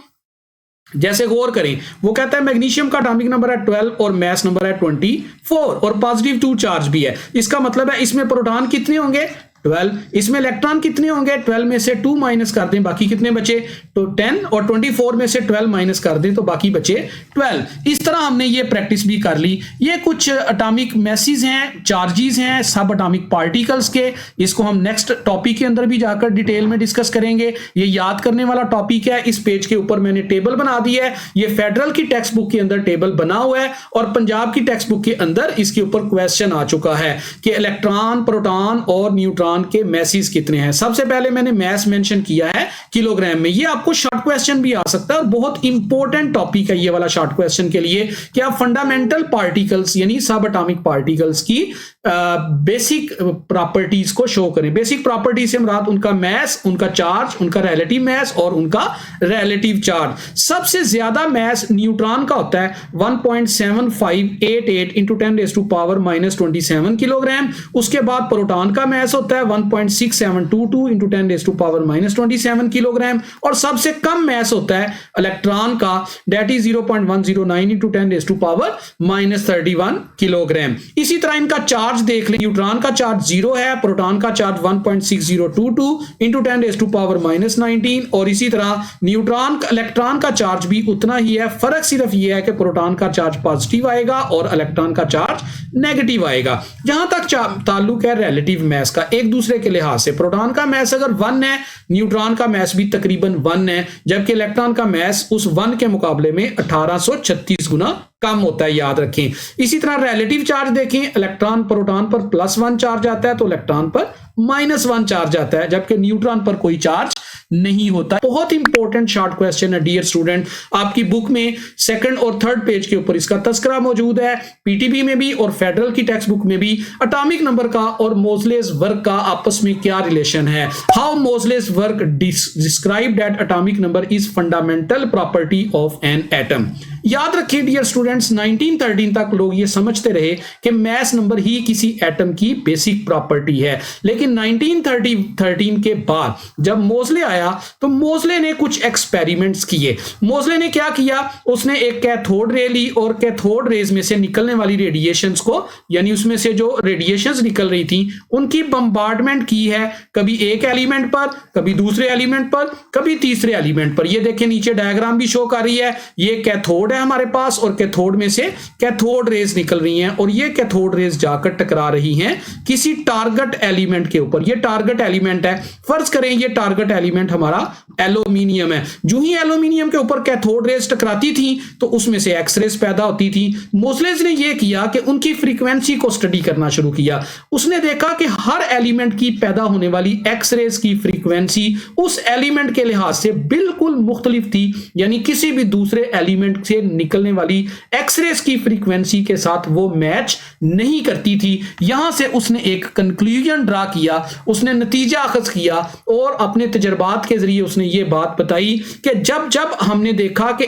जैसे गौर करें। वो कहता है मैग्नीशियम का एटॉमिक नंबर है 12 और मैस नंबर है 24 और पॉजिटिव 2 चार्ज भी है। इसका मतलब है इसमें प्रोटॉन कितने होंगे? 12। इसमें इलेक्ट्रॉन कितने होंगे? 12 में से 2 माइनस कर दें, बाकी कितने बचे? तो 10। और 24 में से 12 माइनस कर दें तो बाकी बचे 12। इस तरह हमने ये प्रैक्टिस भी कर ली। ये कुछ एटॉमिक मैसेज हैं, चार्जेस हैं सब एटॉमिक पार्टिकल्स के। इसको हम नेक्स्ट टॉपिक के अंदर भी जाकर डिटेल में डिस्कस करेंगे। ये याद करने वाला टॉपिक है। इस पेज के ऊपर मैंने टेबल बना दी है। ये फेडरल की टेक्स्ट बुक के अंदर टेबल बना हुआ है और पंजाब की टेक्स्ट बुक के अंदर इसके ऊपर क्वेश्चन आ चुका है कि इलेक्ट्रॉन, प्रोटॉन और न्यूट्रॉन के मैसेज कितने हैं। सबसे पहले मैंने मैस मेंशन किया है किलोग्राम में। ये आपको शॉर्ट क्वेश्चन भी आ सकता है और बहुत इंपॉर्टेंट टॉपिक है ये वाला शॉर्ट क्वेश्चन के लिए कि आप फंडामेंटल पार्टिकल्स यानी सब एटॉमिक पार्टिकल्स की बेसिक प्रॉपर्टीज को शो करें। बेसिक प्रॉपर्टीज से मुराद उनका मैस, उनका चार्ज, उनका रिलेटिव मैस और उनका रिलेटिव चार्ज। सबसे ज्यादा मैस न्यूट्रॉन का होता है 1.7588 × 10⁻⁻27 किलोग्राम। उसके बाद प्रोटॉन का मैस होता है 1.6722 × 10⁻⁻27 किलोग्राम और सबसे कम मैस होता है इलेक्ट्रॉन का, दैट इज 0.109 × 10⁻31 किलोग्राम। इसी तरह इनका चार्ज देख लें, न्यूट्रॉन का चार्ज 0 है, प्रोटॉन का चार्ज 1.6022 × 10⁻19 और इसी तरह न्यूट्रॉन इलेक्ट्रॉन का चार्ज भी उतना ही है। फर्क सिर्फ यह है कि प्रोटॉन का चार्ज पॉजिटिव आएगा और इलेक्ट्रॉन का चार्ज नेगेटिव आएगा। जहां तक ताल्लुक है रिलेटिव मैस का एक दूसरे के लिहाज से, प्रोटॉन का मैस अगर 1 है, न्यूट्रॉन का मैस भी तकरीबन 1 है, जबकि इलेक्ट्रॉन का मैस उस 1 के मुकाबले में 1836 गुना कम होता है, याद रखें। इसी तरह रिलेटिव चार्ज देखें, इलेक्ट्रॉन प्रोटॉन पर +1 चार्ज आता है तो इलेक्ट्रॉन पर -1 चार्ज आता है, जबकि न्यूट्रॉन पर कोई चार्ज नहीं होता। बहुत इंपॉर्टेंट शॉर्ट क्वेश्चन है डियर स्टूडेंट। आपकी बुक में 2nd और 3rd पेज के ऊपर इसका तस्करा मौजूद है, पीटीबी में भी और फेडरल की टेक्स्ट बुक में भी। एटॉमिक नंबर का और मोज़लेस वर्क का आपस में क्या रिलेशन है? How Moseley's work describe that atomic number is fundamental property of an atom. याद रखिए डियर स्टूडेंट्स, 1913 तक लोग ये समझते रहे कि मैस नंबर ही किसी एटम की बेसिक प्रॉपर्टी है, लेकिन 1913 के बाद जब मोज़ले आया आया तो मोजले ने कुछ एक्सपेरिमेंट्स किए। मोजले ने क्या किया, उसने एक कैथोड रे ली और कैथोड रेज में से निकलने वाली रेडिएशंस को, यानी उसमें से जो रेडिएशंस निकल रही थी उनकी बम्बार्डमेंट की है, कभी एक एलिमेंट पर, कभी दूसरे एलिमेंट पर, कभी तीसरे एलिमेंट पर। ये देखिए नीचे डायग्राम भी शो कर रही है, ये कैथोड है हमारे पास और कैथोड में से कैथोड रेज निकल रही हैं और ये कैथोड रेज जाकर टकरा रही हैं किसी टारगेट एलिमेंट के ऊपर। ये टारगेट एलिमेंट है, फर्ज करें ये टारगेट एलिमेंट हमारा एल्यूमिनियम है। जो ही एल्यूमिनियम के ऊपर कैथोड रेज टकराती थी तो उसमें से एक्स रेज पैदा होती थी। मोजलेज ने यह किया कि उनकी फ्रीक्वेंसी को स्टडी करना शुरू किया। उसने देखा कि हर एलिमेंट की पैदा होने वाली एक्स रेज की फ्रीक्वेंसी उस एलिमेंट के लिहाज से बिल्कुल मुख्तलिफ थी, यानी किसी भी दूसरे एलिमेंट से निकलने वाली एक्स रेज की फ्रीक्वेंसी के साथ वो मैच नहीं करती थी। यहां से उसने एक कंक्लूजन ड्रा किया, उसने नतीजा अखज किया और अपने तजर्बात के जरिए उसने ये बात बताई कि जब जब हमने देखा कि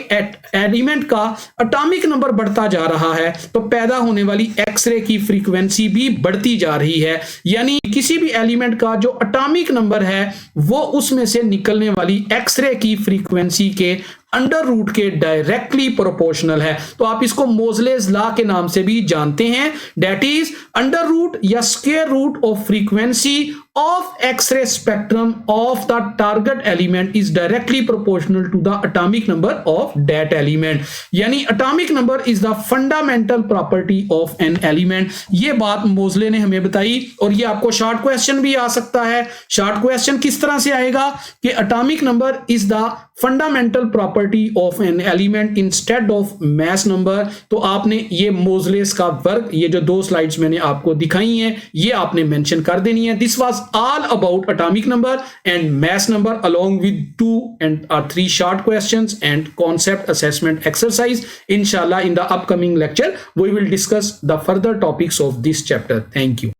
एलिमेंट का एटॉमिक नंबर बढ़ता जा रहा है तो पैदा होने वाली एक्सरे की फ्रीक्वेंसी भी बढ़ती जा रही है, यानी किसी भी एलिमेंट का जो एटॉमिक नंबर है वो उसमें से निकलने वाली एक्सरे की फ्रीक्वेंसी के अंडर रूट के डायरेक्टली प्रोपोर्शनल है। तो आप इसको मोजलेज लॉ के नाम से भी जानते हैं, दैट इज अंडर रूट या square root of frequency of X-ray spectrum of the target element is directly proportional to the atomic number of that element। यानी atomic number is the fundamental property of an element। ये बात मोजले ने हमें बताई और ये आपको शॉर्ट क्वेश्चन भी आ सकता है। शॉर्ट क्वेश्चन किस तरह से आएगा कि atomic number is the fundamental property of an element instead of mass number। तो आपने ये मोजलेस का वर्क, ये जो दो स्लाइड्स मैंने आपको दिखाई हैं, ये आपने मेंशन कर देनी है। This was all about atomic number and mass number along with 2 or 3 short questions and concept assessment exercise। Inshallah in the upcoming lecture we will discuss the further topics of this chapter। Thank you।